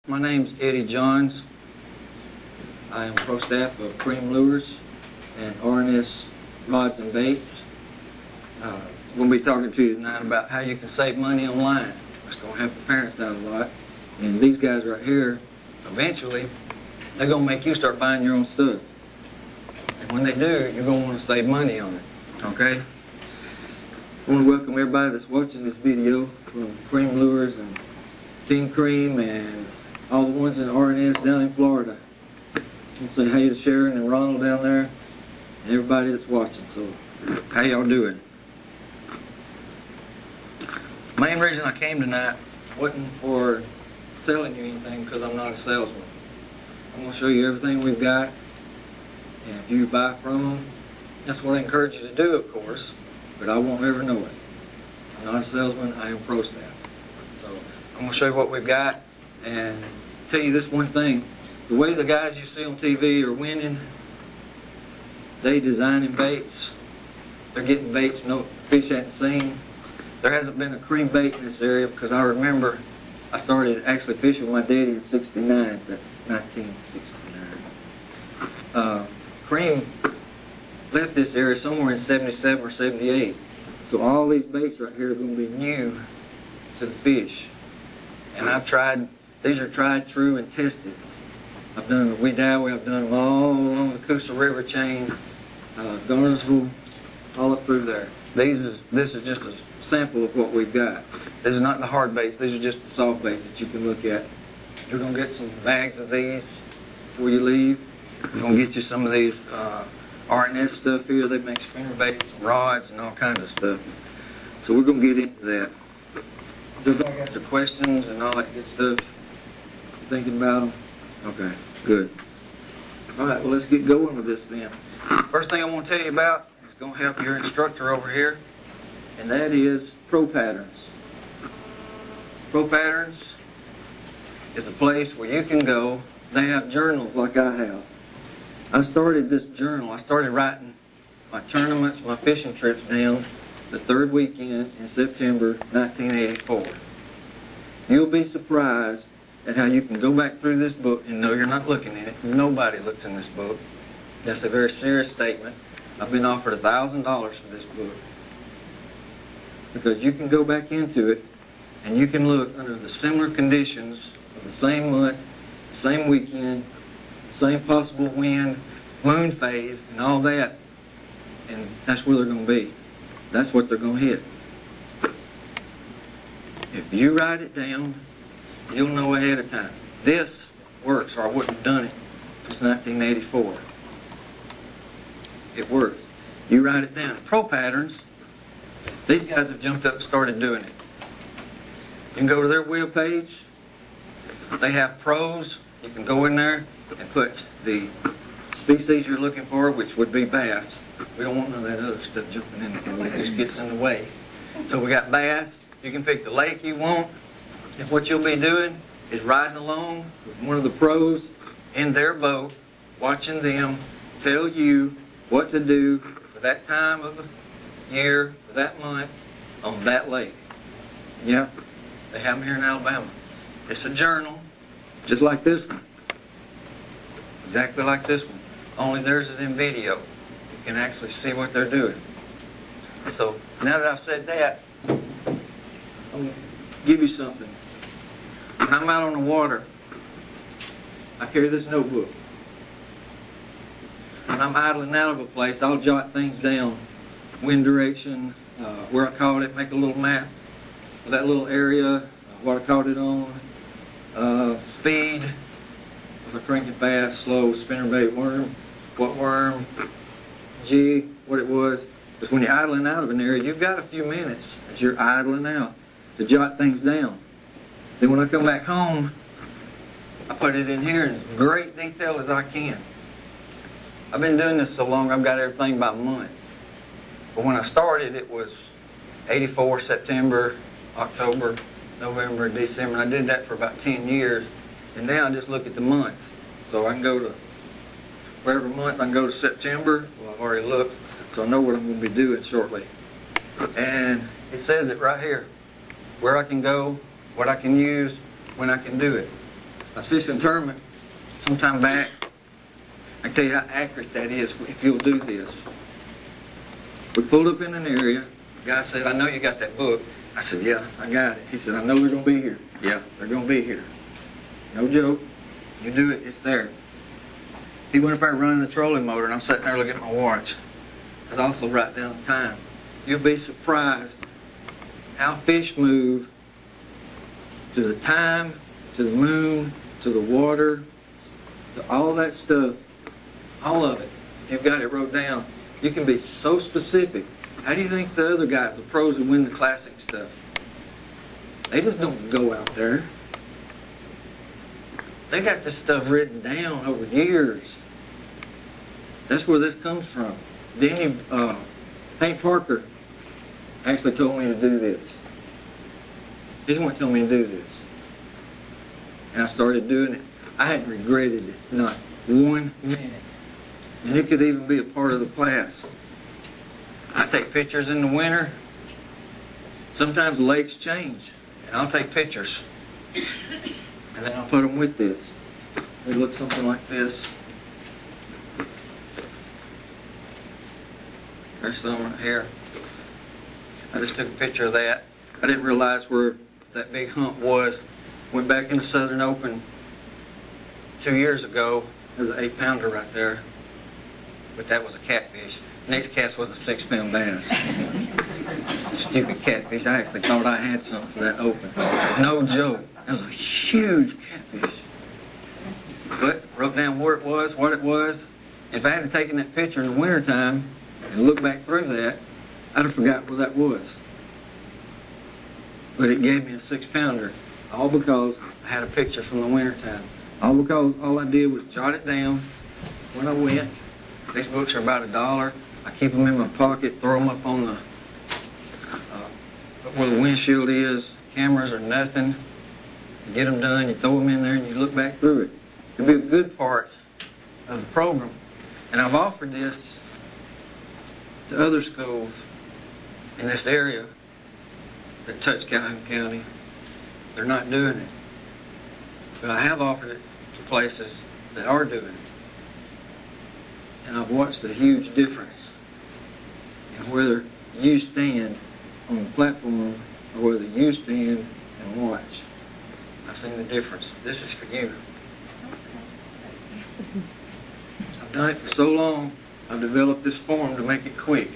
My name's Eddie Johns. I am pro staff of Cream Lures and RNS Rods and Baits. We're going to be talking to you tonight about how you can save money online. It's going to help the parents out a lot. And these guys right here, eventually, they're going to make you start buying your own stuff. And when they do, you're going to want to save money on it. Okay? I want to welcome everybody that's watching this video from Cream Lures and Team Cream and all the ones in RNS down in Florida. I want to say hey to Sharon and Ronald down there and everybody that's watching. So, how y'all doing? Main reason I came tonight wasn't for selling you anything, because I'm not a salesman. I'm going to show you everything we've got, and if you buy from them, that's what I encourage you to do, of course, but I won't ever know it. I'm not a salesman, I am pro staff. So I'm going to show you what we've got and tell you this one thing. The way the guys you see on TV are winning, they designing baits, they're getting baits no fish hadn't seen. There hasn't been a cream bait in this area, because I remember I started actually fishing with my daddy in '69. That's 1969. Cream left this area somewhere in '77 or '78. So all these baits right here are going to be new to the fish. And I've tried, these are tried, true, and tested. I've done them at Wedowee, I've done them all along the Coosa River chain, Garnersville, all up through there. This is just a sample of what we've got. This is not the hard baits, these are just the soft baits that you can look at. You're going to get some bags of these before you leave. You're going to get you some of these RNS stuff here. They make spinner baits and rods and all kinds of stuff. So we're going to get into that. Everybody got their questions and all that good stuff? You thinking about them? Okay, good. Alright, well, let's get going with this then. First thing I want to tell you about is going to help your instructor over here, and that is Pro Patterns. Pro Patterns is a place where you can go. They have journals like I have. I started this journal. I started writing my tournaments, my fishing trips down the third weekend in September 1984. You'll be surprised at how you can go back through this book and know you're not looking at it. Nobody looks in this book. That's a very serious statement. I've been offered $1,000 for this book, because you can go back into it and you can look under the similar conditions of the same month, same weekend, same possible wind, moon phase, and all that, and that's where they're going to be. That's what they're going to hit. If you write it down, you'll know ahead of time. This works, or I wouldn't have done it since 1984. It works. You write it down. Pro Patterns, these guys have jumped up and started doing it. You can go to their web page. They have pros. You can go in there and put the species you're looking for, which would be bass. We don't want none of that other stuff jumping in there. It just gets in the way. So we got bass. You can pick the lake you want. And what you'll be doing is riding along with one of the pros in their boat, watching them tell you what to do for that time of the year, for that month, on that lake. Yeah, they have them here in Alabama. It's a journal, just like this one. Exactly like this one. Only theirs is in video. You can actually see what they're doing. So, now that I've said that, I'm going to give you something. When I'm out on the water, I carry this notebook. When I'm idling out of a place, I'll jot things down. Wind direction, where I caught it, make a little map of that little area, what I caught it on, speed, was I cranking fast, slow, spinnerbait, worm, what worm, jig, what it was. Because when you're idling out of an area, you've got a few minutes as you're idling out to jot things down. Then when I come back home, I put it in here in great detail as I can. I've been doing this so long, I've got everything by months. But when I started, it was 84, September, October, November, December. I did that for about 10 years. And now I just look at the month. So I can go to wherever month, I can go to September. Well, I've already looked, so I know what I'm going to be doing shortly. And it says it right here, where I can go, what I can use, when I can do it. I was fishing a tournament sometime back. I can tell you how accurate that is if you'll do this. We pulled up in an area. The guy said, I know you got that book. I said, yeah, I got it. He said, I know they're going to be here. Yeah, they're going to be here. No joke. You do it, it's there. He went up there running the trolling motor, and I'm sitting there looking at my watch. I also write down the time. You'll be surprised how fish move to the time, to the moon, to the water, to all that stuff. All of it. If you've got it wrote down, you can be so specific. How do you think the other guys, the pros who win the classic stuff, they just don't go out there. They got this stuff written down over years. That's where this comes from. Hank Parker actually told me to do this. He's the one that told me to do this. And I started doing it. I hadn't regretted it, not 1 minute. And it could even be a part of the class. I take pictures in the winter. Sometimes lakes change, and I'll take pictures. And then I'll put them with this. They look something like this. There's some right here. I just took a picture of that. I didn't realize where that big hump was. Went back in the Southern Open 2 years ago. There's an 8-pounder right there. But that was a catfish. Next cast was a 6-pound bass. Stupid catfish. I actually thought I had something for that open. No joke. That was a huge catfish. But wrote down where it was, what it was. If I had taken that picture in the wintertime and looked back through that, I'd have forgot where that was. But it gave me a 6-pounder. All because I had a picture from the wintertime. All because all I did was jot it down when I went. These books are about $1. I keep them in my pocket, throw them up on the where the windshield is. Cameras are nothing. You get them done, you throw them in there, and you look back through it. It'll be a good part of the program. And I've offered this to other schools in this area that touch Calhoun County. They're not doing it. But I have offered it to places that are doing it. And I've watched a huge difference in whether you stand on the platform or whether you stand and watch. I've seen the difference. This is for you. I've done it for so long, I've developed this form to make it quick.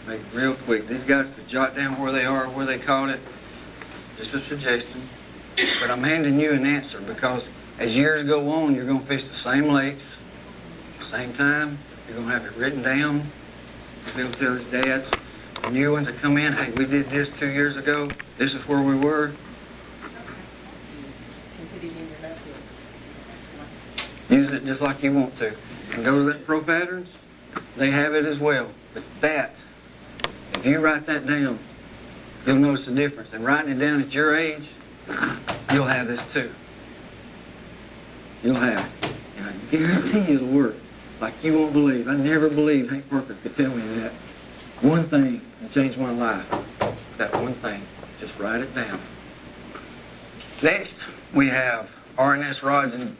Make it real quick. These guys could jot down where they are, where they caught it. Just a suggestion. But I'm handing you an answer because as years go on, you're going to fish the same lakes, same time. You're going to have it written down. You'll be able to tell his dads. The new ones that come in, hey, we did this 2 years ago. This is where we were. Use it just like you want to. And go to that Pro Patterns. They have it as well. But that, if you write that down, you'll notice the difference. And writing it down at your age, you'll have this too. You'll have it. And I guarantee you it'll work. Like you won't believe. I never believed Hank Parker could tell me that. One thing that changed my life. That one thing. Just write it down. Next, we have RNS rods and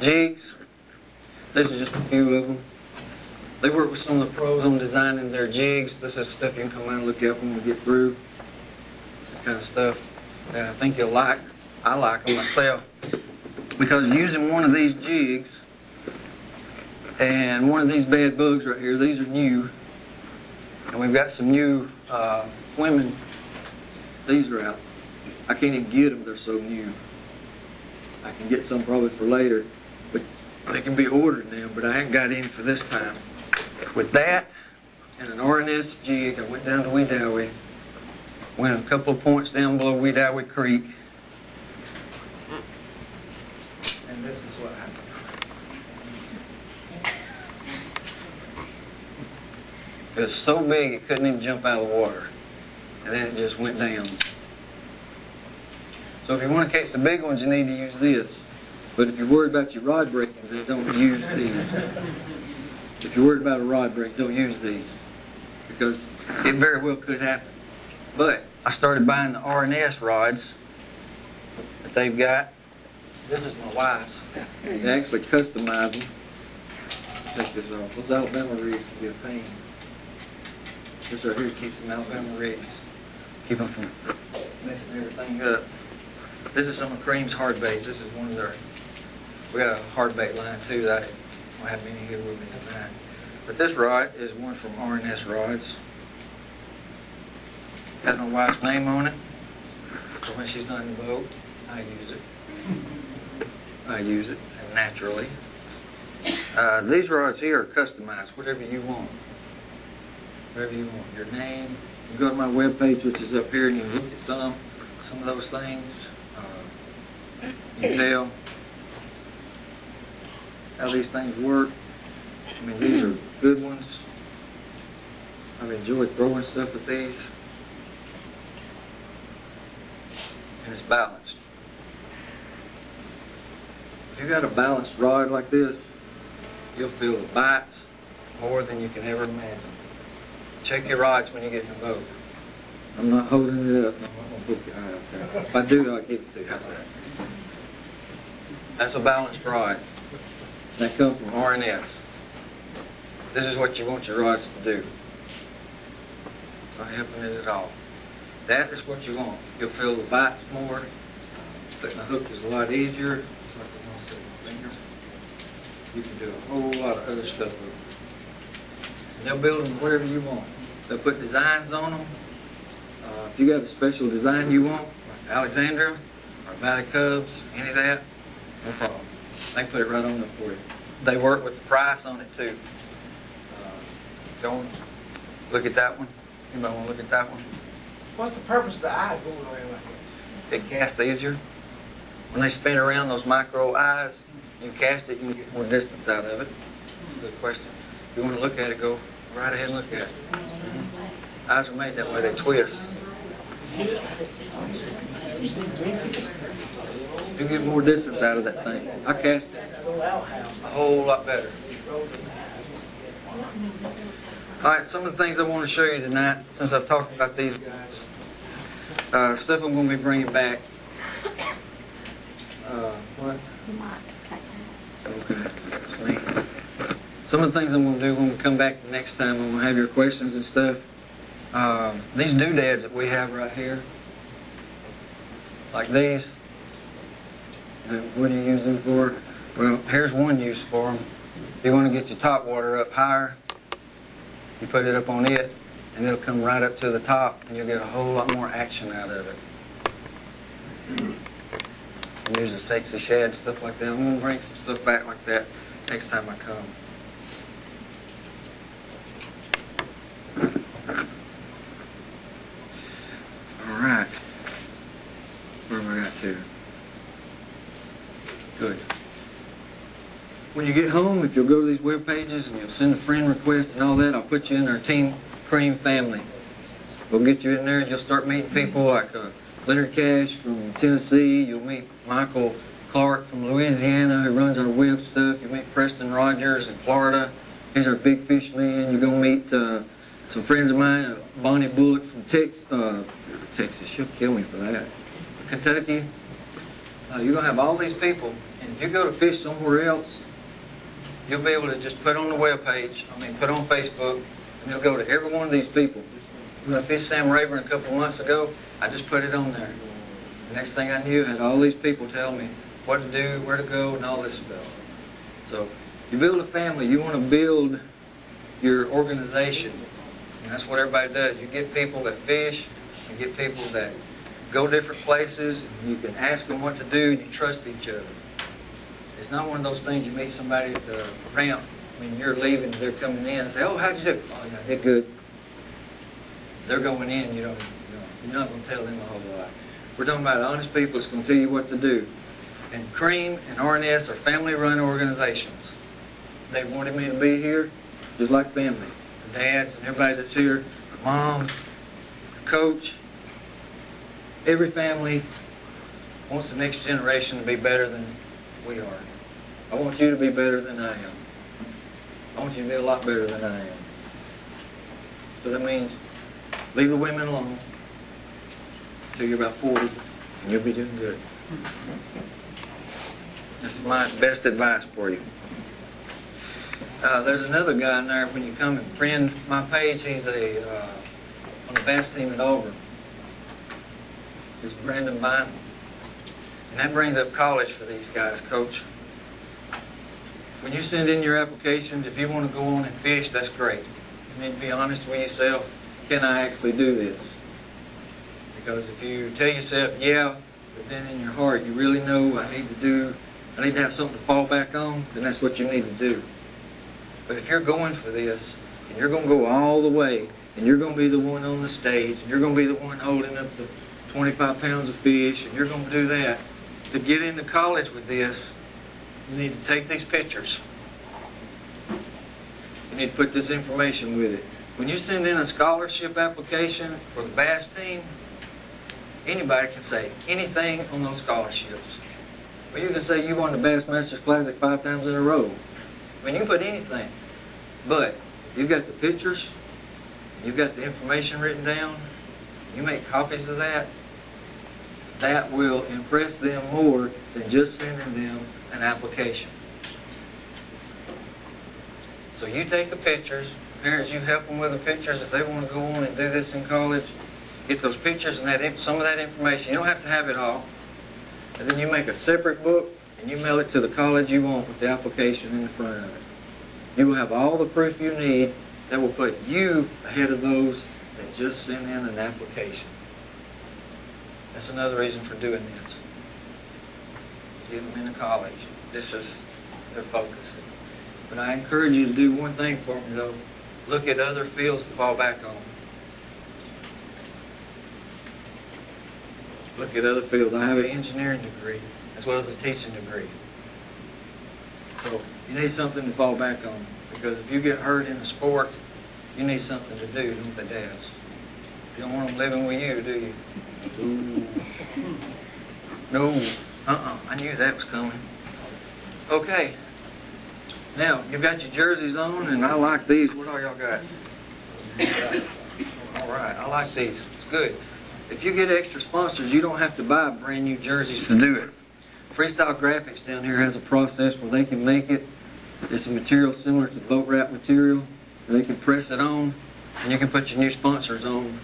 jigs. This is just a few of them. They work with some of the pros on designing their jigs. This is stuff you can come out and look at when we get through. This kind of stuff that I think you'll like. I like them myself. Because using one of these jigs and one of these bad bugs right here, these are new. And we've got some new swimming. These are out. I can't even get them, they're so new. I can get some probably for later, but they can be ordered now, but I haven't got any for this time. With that and an RNS jig, I went down to Wedowee, went a couple of points down below Wedowee Creek, and this is what happened. It was so big it couldn't even jump out of the water, and then it just went down. So if you want to catch the big ones, you need to use this. But if you're worried about your rod breaking, then don't use these. If you're worried about a rod break, don't use these. Because it very well could happen. But I started buying the RNS rods at they've got. This is my wife's. They actually customize them. Take this off. Those Alabama rigs can be a pain. This right here keeps them Alabama rigs. Keep them from messing everything up. This is some of Cream's hard baits. This is one of their, we got a hard bait line too that I don't have many here with me tonight. But this rod is one from R&S Rods. Has my wife's name on it. So when she's not in the boat, I use it. I use it naturally. These rods here are customized, whatever you want. Whatever you want. Your name. You go to my webpage, which is up here, and you can look at some of those things. You can tell how these things work. I mean, these are good ones. I've enjoyed throwing stuff at these. And it's balanced. If you got a balanced rod like this, you'll feel the bites more than you can ever imagine. Check your rods when you get in the boat. I'm not holding it up. I'm not going to poke your eye out there. If I do, I'll give it to you. How's that? That's a balanced rod. That comes from R&S. This is what you want your rods to do. Not helping it at all. That is what you want. You'll feel the bites more. Setting the hook is a lot easier. That's what you want to set your finger. You can do a whole lot of other stuff with them. They'll build them whatever you want. They'll put designs on them. If you got a special design you want, like Alexandra or Valley Cubs, any of that, no problem. They can put it right on there for you. They work with the price on it too. Go look at that one. Anybody want to look at that one? What's the purpose of the eye going around like this? It casts easier. When they spin around those micro eyes, you cast it, you get more distance out of it. Good question. If you want to look at it, go right ahead and look at it. Mm-hmm. Eyes are made that way, they twist. You get more distance out of that thing. I cast it a whole lot better. Alright, some of the things I want to show you tonight, since I've talked about these guys. Stuff I'm going to be bringing back. What? Okay. Sweet. Some of the things I'm going to do when we come back the next time, I'm going to have your questions and stuff. These doodads that we have right here, like these, what do you use them for? Well, here's one use for them. If you want to get your top water up higher, you put it up on it, and it'll come right up to the top, and you'll get a whole lot more action out of it. And use the sexy shad, stuff like that. I'm going to bring some stuff back like that next time I come. Alright. Where have I got to? Good. When you get home, if you'll go to these web pages and you'll send a friend request and all that, I'll put you in our Team Cream family. We'll get you in there and you'll start meeting people like Leonard Cash from Tennessee. You'll meet Michael Clark from Louisiana who runs our web stuff. You'll meet Preston Rogers in Florida. He's our big fish man. You're going to meet some friends of mine, Bonnie Bullock from Texas. She'll kill me for that. Kentucky. You're going to have all these people. And if you go to fish somewhere else, you'll be able to just put on the web page, put on Facebook, and you'll go to every one of these people. When I fished Sam Rayburn a couple of months ago, I just put it on there. The next thing I knew, I had all these people tell me what to do, where to go, and all this stuff. So, you build a family, you want to build your organization. And that's what everybody does. You get people that fish, you get people that go different places, you can ask them what to do, and you trust each other. It's not one of those things you meet somebody at the ramp when you're leaving, they're coming in and say, oh, how'd you do? Oh, yeah, I did good. They're going in, you're not going to tell them a whole lot. We're talking about honest people that's going to tell you what to do. And Cream and R&S are family-run organizations. They wanted me to be here just like family. The dads and everybody that's here, the moms, the coach. Every family wants the next generation to be better than we are. I want you to be better than I am. I want you to be a lot better than I am. So that means leave the women alone until you're about 40. and you'll be doing good. This is my best advice for you. There's another guy in there. When you come and friend my page, he's on the bass team at Auburn. He's Brandon Bynum. And that brings up college for these guys, Coach. When you send in your applications, if you want to go on and fish, that's great. You need to be honest with yourself. Can I actually do this? Because if you tell yourself, yeah, but then in your heart you really know I need to have something to fall back on, then that's what you need to do. But if you're going for this, and you're going to go all the way, and you're going to be the one on the stage, and you're going to be the one holding up the 25 pounds of fish, and you're going to do that, to get into college with this, you need to take these pictures. You need to put this information with it. When you send in a scholarship application for the bass team, anybody can say anything on those scholarships. Well, you can say you won the Bassmasters Classic 5 times in a row. I mean, you can put anything. But if you've got the pictures, you've got the information written down, you make copies of that, that will impress them more than just sending them an application. So you take the pictures, parents, you help them with the pictures. If they want to go on and do this in college, get those pictures and some of that information. You don't have to have it all. And then you make a separate book and you mail it to the college you want with the application in the front of it. You will have all the proof you need that will put you ahead of those that just sent in an application. That's another reason for doing this. To get them into college. This is their focus. But I encourage you to do one thing for me though. Look at other fields to fall back on. Look at other fields. I have an engineering degree as well as a teaching degree. So you need something to fall back on. Because if you get hurt in a sport, you need something to do, don't the dads? You don't want them living with you, do you? Ooh. No. I knew that was coming. Okay. Now, you've got your jerseys on, and I like these. What all y'all got? All right. I like these. It's good. If you get extra sponsors, you don't have to buy brand new jerseys to do it. Freestyle Graphics down here has a process where they can make it. It's a material similar to boat wrap material. They can press it on, and you can put your new sponsors on.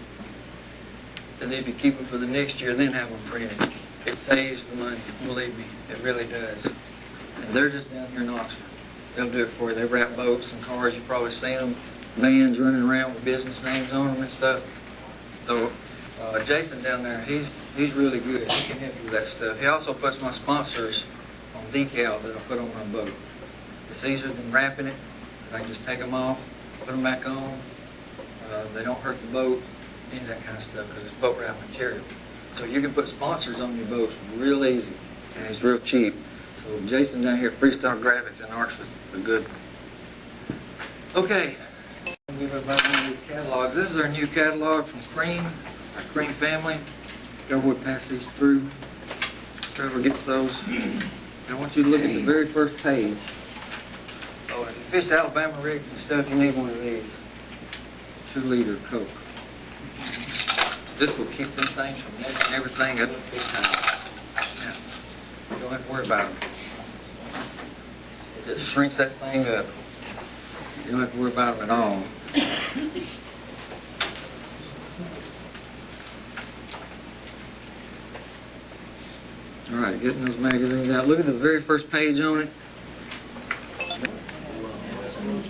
And if you keep them for the next year, then have them printed. It saves the money, believe me, it really does. And they're just down here in Oxford. They'll do it for you. They wrap boats and cars. You've probably seen them, vans running around with business names on them and stuff. So Jason down there, he's really good. He can help you with that stuff. He also puts my sponsors on decals that I put on my boat. It's easier than wrapping it. I can just take them off, put them back on. They don't hurt the boat, any of that kind of stuff, because it's boat wrap material. So you can put sponsors on your boats real easy, and it's real cheap. So Jason down here at Freestyle Graphics in Oxford, a good one. Okay, I'll give everybody one of these catalogs. This is our new catalog from Cream, our Cream family. Go would pass these through. Whoever gets those. I want you to look at the very first page. Oh, if you fish Alabama rigs and stuff, you need one of these. 2-liter Coke. This will keep them things from messing everything up big time. Now, you don't have to worry about it. It just shrinks that thing up. You don't have to worry about them at all. All right, getting those magazines out. Look at the very first page on it.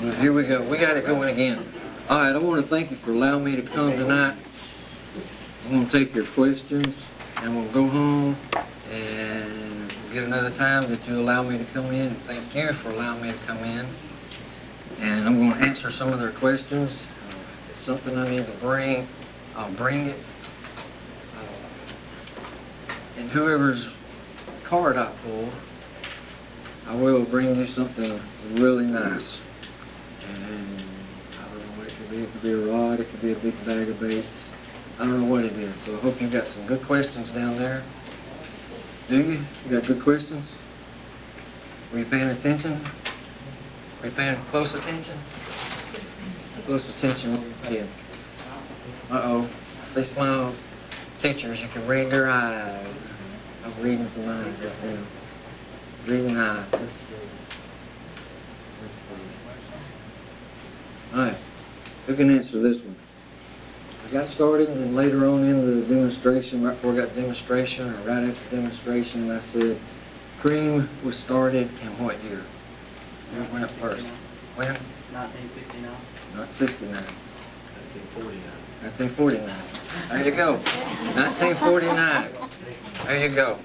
All right, here we go. We got it going again. All right, I want to thank you for allowing me to come tonight. I'm going to take your questions, and we'll go home and get another time that you allow me to come in. And thank you for allowing me to come in. And I'm going to answer some of their questions. If it's something I need to bring, I'll bring it. And whoever's card I pull, I will bring you something really nice. And I don't know what it could be. It could be a rod. It could be a big bag of baits. I don't know what it is. So I hope you got some good questions down there. Do you? You got good questions? Were you paying attention? Were you paying close attention? Close attention when you're paying. Uh-oh. I see smiles. Teachers, you can read their eyes. I'm reading some eyes right now. Reading eyes. Let's see. Let's see. All right. Who can answer this one? I got started, and then later on in the demonstration, right before I got demonstration, or right after demonstration, I said, cream was started in what year? Who went up first? When? 1969. Not 69. 1949. 1949. There you go. 1949. There you go.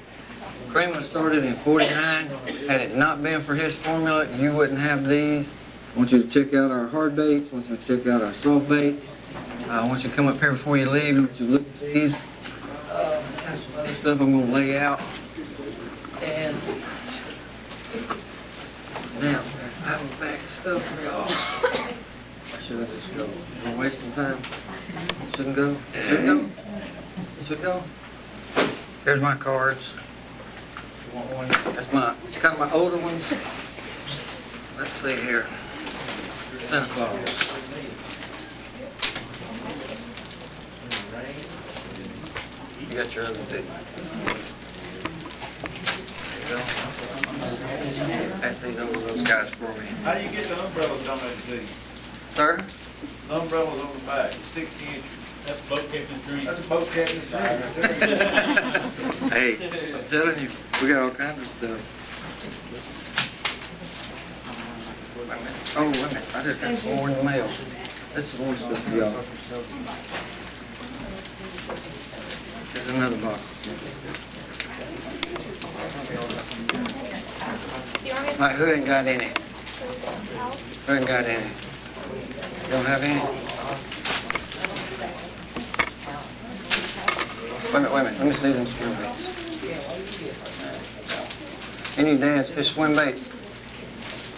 Cream was started in 49. Had it not been for his formula, you wouldn't have these. I want you to check out our hard baits. I want you to check out our soft baits. I want you to come up here before you leave. I want you to look at these. Got some other stuff I'm going to lay out. And now, out of back stuff for y'all. Should I just go? Am I wasting time? Shouldn't go? Shouldn't go? Should go? Here's my cards. You want one? That's kind of my older ones. Let's see here. Santa Claus. You got your other too. There you go. Pass these over to those guys for me. How do you get the umbrellas on that thing? Sir? The umbrellas on the back, 60 inches. That's a boat captain's dream. That's a boat captain's dream. Hey, I'm telling you, we got all kinds of stuff. Wait a minute. Oh, wait a minute. I just got some more in the mail. This is more stuff for y'all. There's another box. All right, who ain't got any? Who ain't got any? You don't have any? Wait a minute. Let me see them swim baits. Any dads fish swim baits?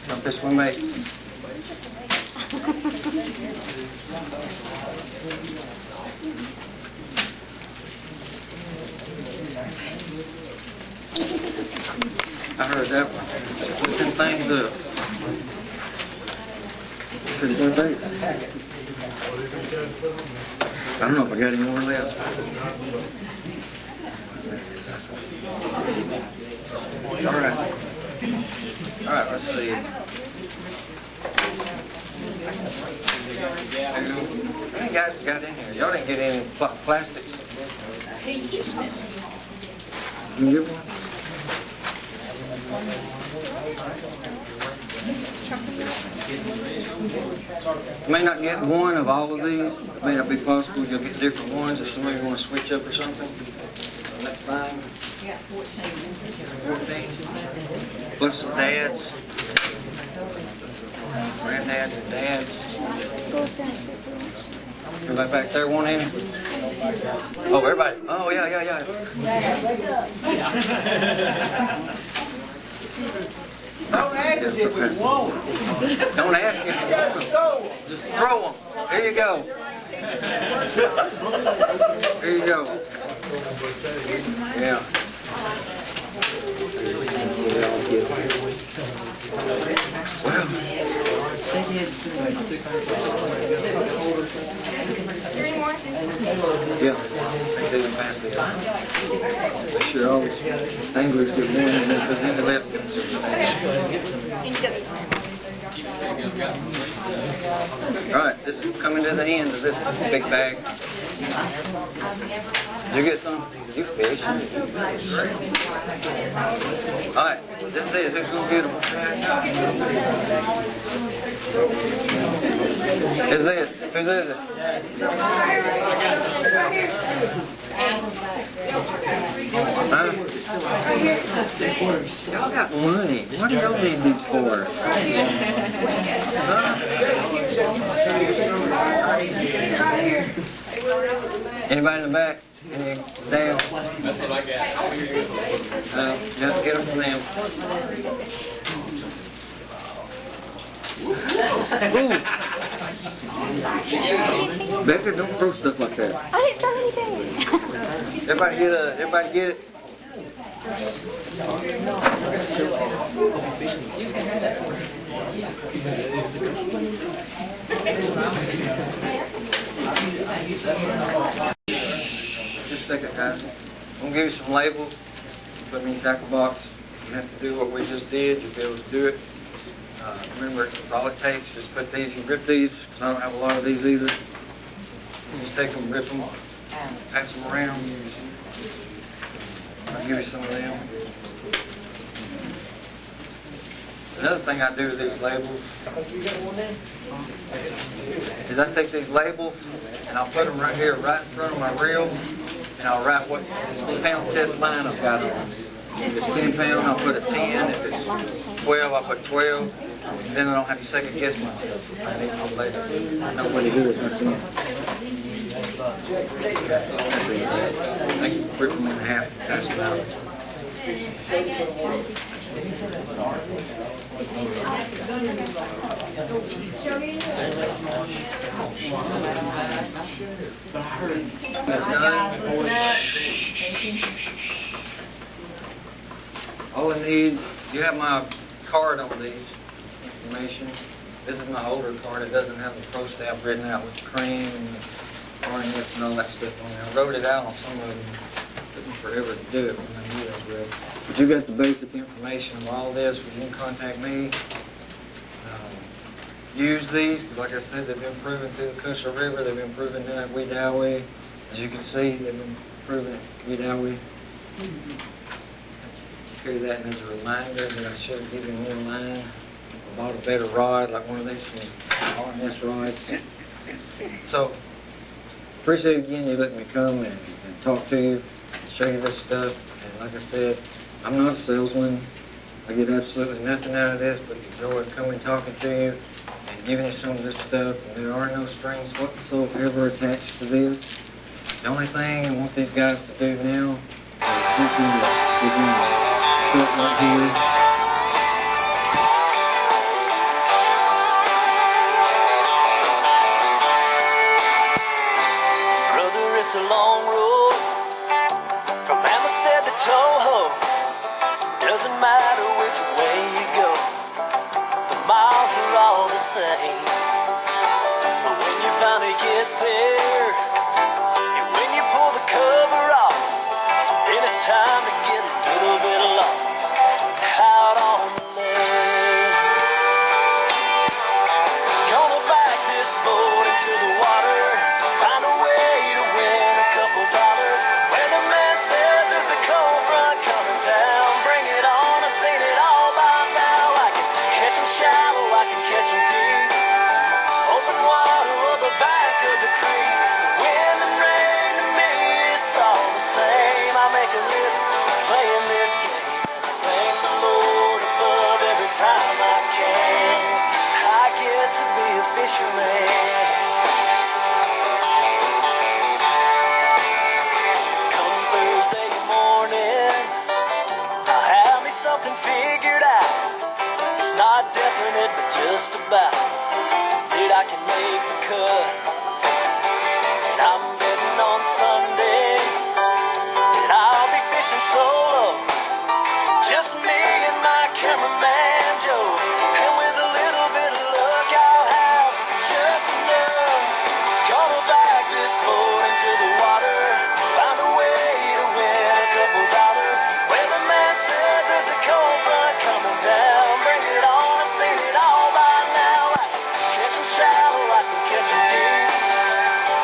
Don't fish swim baits? I heard that one. Split them things up. Pretty good baits. I don't know if I got any more left. All right, let's see. How many guys got in here? Y'all didn't get any plastics. You get one? You may not get one of all of these. It may not be possible. You'll get different ones if somebody want to switch up or something. That's fine. 14. Plus some dads. Granddads and dads. Everybody back there want any? Oh, everybody. Oh, yeah. Don't ask us if we want. Don't ask if you want them. Just throw them. Here you go. Here you go. Yeah. Well. Yeah. They didn't pass the time. Make sure all the anglers get one, and then the left ones are all right, this is coming to the end of this big bag. Did you get some? You fish. All right, this is it. This is gonna get them. Is it? Whose is it? Huh? Y'all got money. What do y'all need these for? Huh? Anybody in the back? Any down? That's what I got. You have to get them from them. Ooh. Becca, don't throw stuff like that. I didn't throw anything. Everybody get it? Just a second, guys. I'm gonna give you some labels. put them in tackle box. You have to do what we just did, you'll be able to do it. Remember, it's all it takes. Just put these, you rip these, because I don't have a lot of these either. You just take them, rip them, pass them around. I'll give you some of them. Another thing I do with these labels is I take these labels and I'll put them right here, right in front of my reel, and I'll write what pound test line I've got on. If it's 10 pound, I'll put a 10. If it's 12, I'll put 12. And then I don't have to second guess myself. I need no later. I know what it is. That's it. I can rip them in half and pass them out. That's done. All I need, you have my card on these information. This is my older card. It doesn't have the pro staff written out with the cream and the RNS and all that stuff on there. I wrote it out on some of them. It took me forever to do it when I knew that read. But you got the basic information of all this. When you can contact me, use these, because like I said, they've been proven through the Coosa River. They've been proven down at Wedowee. As you can see, they've been proven at Wedowee. Carry that as a reminder that I should give you more line. I bought a better rod, like one of these from RNS rods. So, appreciate again you letting me come and talk to you and show you this stuff. And like I said, I'm not a salesman. I get absolutely nothing out of this but the joy of coming talking to you and giving you some of this stuff. And there are no strings whatsoever attached to this. The only thing I want these guys to do now is simply put right here. Brother, it's a long road from Amistad to Toho. Doesn't matter which way you go, the miles are all the same. But when you finally get there, and when you pull the cover off, then it's time to get a little bit lost out on the lake. Gonna back this boat into the water, find a way to win a couple dollars. When the man says there's a cold front coming down, bring it on, I've seen it all by now. I can catch 'em shallow, I can catch 'em deep, open water or the back of the creek. Wind and rain to me, it's all the same. I make a living playing this game, and I thank the Lord above every time I can. I get to be a fisherman. Come Thursday morning, I'll have me something figured out. It's not definite, but just about that I can make the cut. And I'm betting on Sunday that I'll be fishing solo, just me and my cameraman Joe. And with a little bit of luck, I'll have just enough. Gonna back this boat into the water, find a way to win a couple dollars. When the man says there's a cold front coming down, bring it on, I've seen it all by now. I can catch 'em shallow, I can catch 'em deep,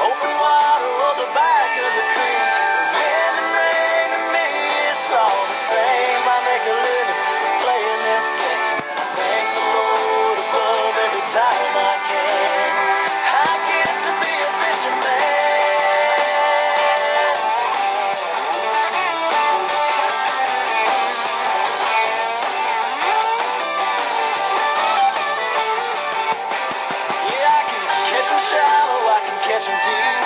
open water or the back of the creek. Wind and rain to me, it's all the same. I make a living playing this game, and I thank the Lord above every time I can. I get to be a fisherman. Yeah, I can catch 'em shallow, I can catch 'em deep,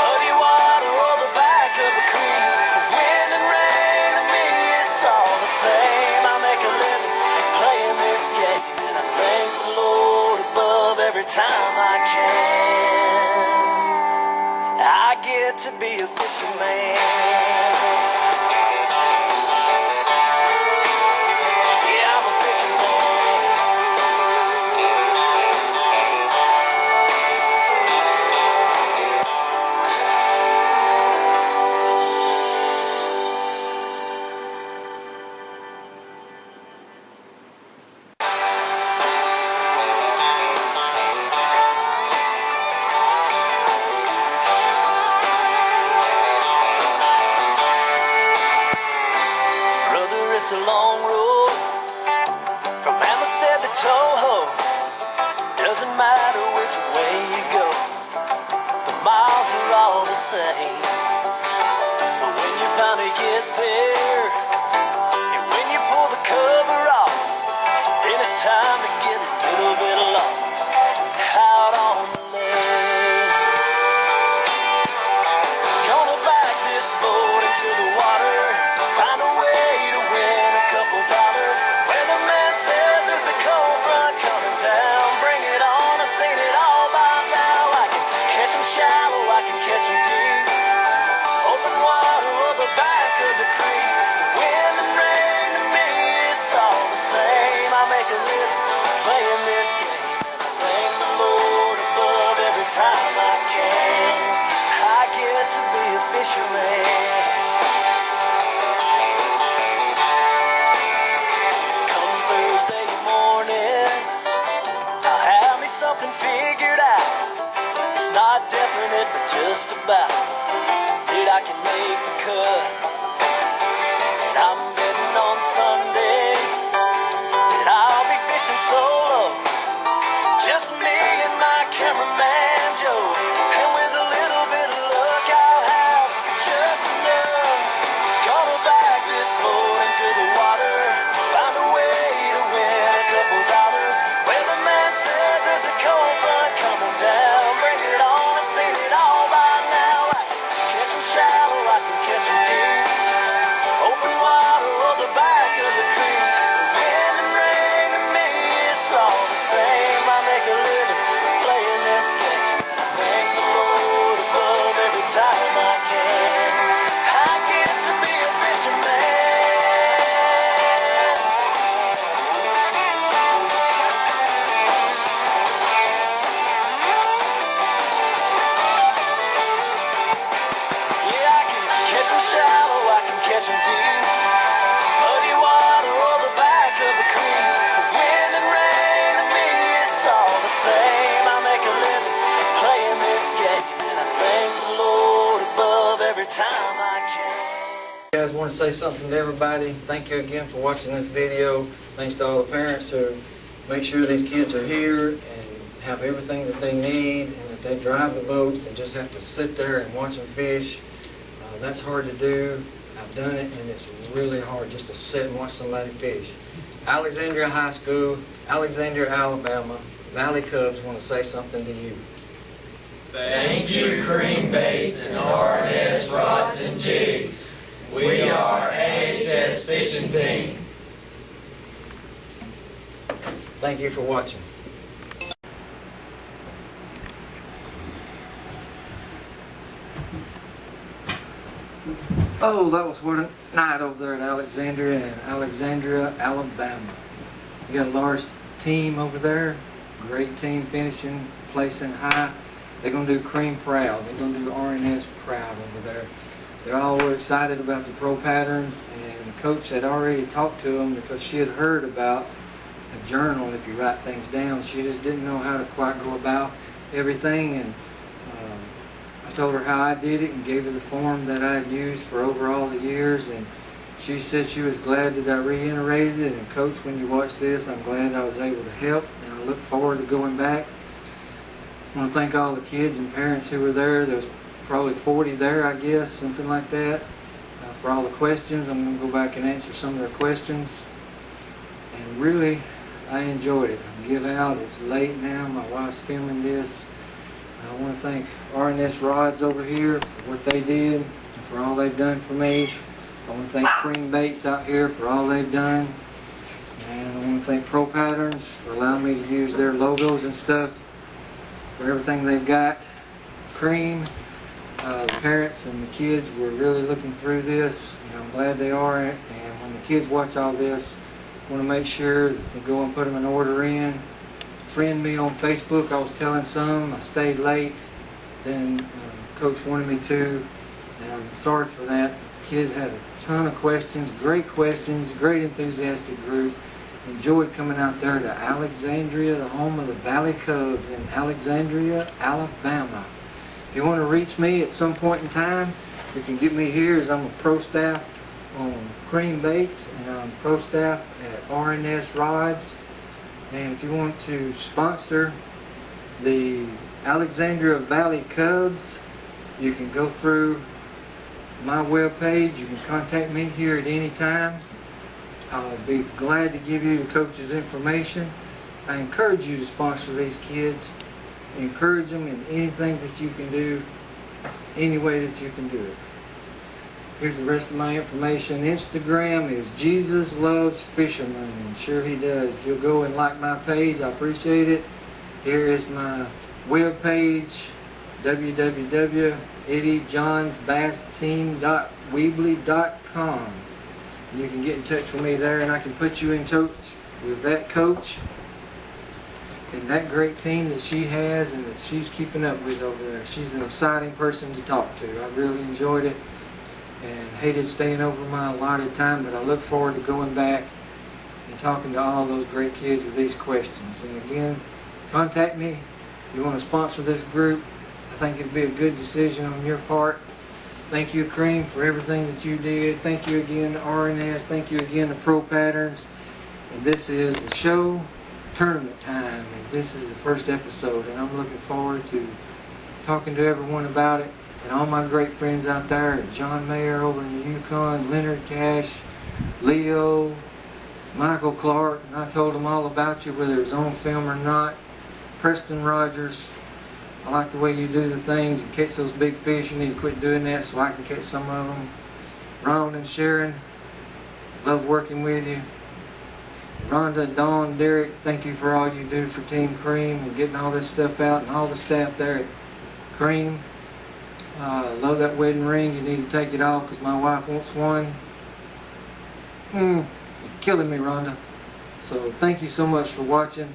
muddy water or the back of the creek. Wind and rain to me, it's all the same. I make a living playing this game, and I thank the Lord above every time I can. I get to be a fisherman. Yeah, I'm a fisherman. same. But when you finally get there, and when you pull the cover off, then it's time to get a little bit lost out on the lake. Gonna back this boat into the water, find a way to win a couple dollars. Weatherman says there's a cold front coming down. Bring it on, I've seen it all by now. I can catch 'em shallow, I can catch 'em deep. Open water or the back of the creek. Wind and rain to me, it's all the same. I make a living playing this game, and I thank the Lord above every time I can. I get to be a fisherman. Come Thursday morning, I'll have me something figured out. It's not definite, but just about that I can make the cut. And I'm betting on Sunday that I'll be fishing solo, just me and my cameraman Joe. And with a little bit of luck, I'll have just enough. Gonna back this boat into the water, find a way to win a couple dollars. Weatherman says there's a cold front coming down. Bring it on, I've seen it all by now. I can catch 'em shallow, I can catch 'em deep. Open water or the back of the creek. Wind and rain to me, it's all the same. I make a living playing this game, and I thank the Lord above every time I can. I get to be a fisherman. Yeah, I can catch 'em shallow, I can catch 'em deep. Muddy water or the back of the creek. Wind and rain to me, it's all the same. I make a living playing this game, and I thank the Lord above every time I can. You guys want to say something to everybody? Thank you again for watching this video. Thanks to all the parents who make sure these kids are here and have everything that they need, and that they drive the boats and just have to sit there and watch them fish. That's hard to do. I've done it, and it's really hard just to sit and watch somebody fish. Alexandria High School, Alexandria, Alabama, Valley Cubs want to say something to you. Thank you, Cream Baits and RNS Rods and Jigs. We are AHS Fishing Team. Thank you for watching. Oh, that was what a night over there at Alexandria in Alexandria, Alabama. You got a large team over there. Great team finishing, placing high. They're going to do Cream proud. They're going to do RNS proud over there. They're all excited about the pro patterns, and the coach had already talked to them because she had heard about a journal if you write things down. She just didn't know how to quite go about everything, and I told her how I did it and gave her the form that I had used for over all the years, and she said she was glad that I reiterated it. And Coach, when you watch this, I'm glad I was able to help, and I look forward to going back. I want to thank all the kids and parents who were there. There was probably 40 there, I guess, something like that, for all the questions. I'm going to go back and answer some of their questions. And really, I enjoyed it. I give out. It's late now. My wife's filming this. I want to thank RNS Rods over here for what they did and for all they've done for me. I want to thank Cream Baits out here for all they've done. And I want to thank Pro Patterns for allowing me to use their logos and stuff for everything they've got. Cream, the parents and the kids were really looking through this, and I'm glad they are. And when the kids watch all this, I want to make sure that they go and put them an order in. Friend me on Facebook. I was telling some I stayed late than Coach wanted me to, and I'm sorry for that. Kids had a ton of questions, great enthusiastic group. Enjoyed coming out there to Alexandria, the home of the Valley Cubs in Alexandria, Alabama. If you want to reach me at some point in time, you can get me here, as I'm a pro staff on Cream Baits and I'm pro staff at RNS Rods. And if you want to sponsor the Alexandria Valley Cubs, You can go through my webpage. You can contact me here at any time. I'll be glad to give you the coach's information. I encourage you to sponsor these kids. Encourage them in anything that you can do, any way that you can do it. Here's the rest of my information. Instagram is Jesus Loves Fishermen, and sure he does. If you'll go and like my page, I appreciate it. Here is my webpage, www.eddiejohnsbassteam.weebly.com. You can get in touch with me there, and I can put you in touch with that coach and that great team that she has and that she's keeping up with over there. She's an exciting person to talk to. I really enjoyed it and hated staying over my allotted time, but I look forward to going back and talking to all those great kids with these questions. And again, contact me if you want to sponsor this group. I think it'd be a good decision on your part. Thank you, Cream, for everything that you did. Thank you again to RNS. Thank you again to Pro Patterns. And this is the show, Tournament Time. And this is the first episode. And I'm looking forward to talking to everyone about it. And all my great friends out there, John Mayer over in the Yukon, Leonard Cash, Leo, Michael Clark. And I told them all about you, whether it was on film or not. Preston Rogers. I like the way you do the things. You catch those big fish. You need to quit doing that so I can catch some of them. Ronald and Sharon, love working with you. Rhonda, Dawn, Derek, thank you for all you do for Team Cream and getting all this stuff out, and all the staff there at Cream. Love that wedding ring. You need to take it off because my wife wants one. You're killing me, Rhonda. So thank you so much for watching.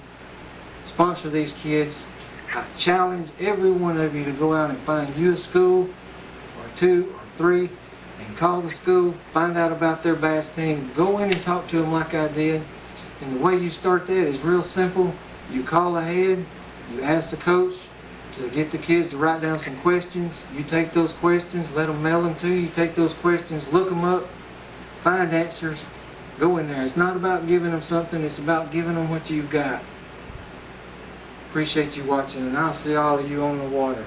Sponsor these kids. I challenge every one of you to go out and find you a school or two or three and call the school, find out about their bass team, go in and talk to them like I did. And the way you start that is real simple. You call ahead, you ask the coach to get the kids to write down some questions. You take those questions, let them mail them to you. You take those questions, look them up, find answers, go in there. It's not about giving them something, it's about giving them what you've got. Appreciate you watching, and I'll see all of you on the water.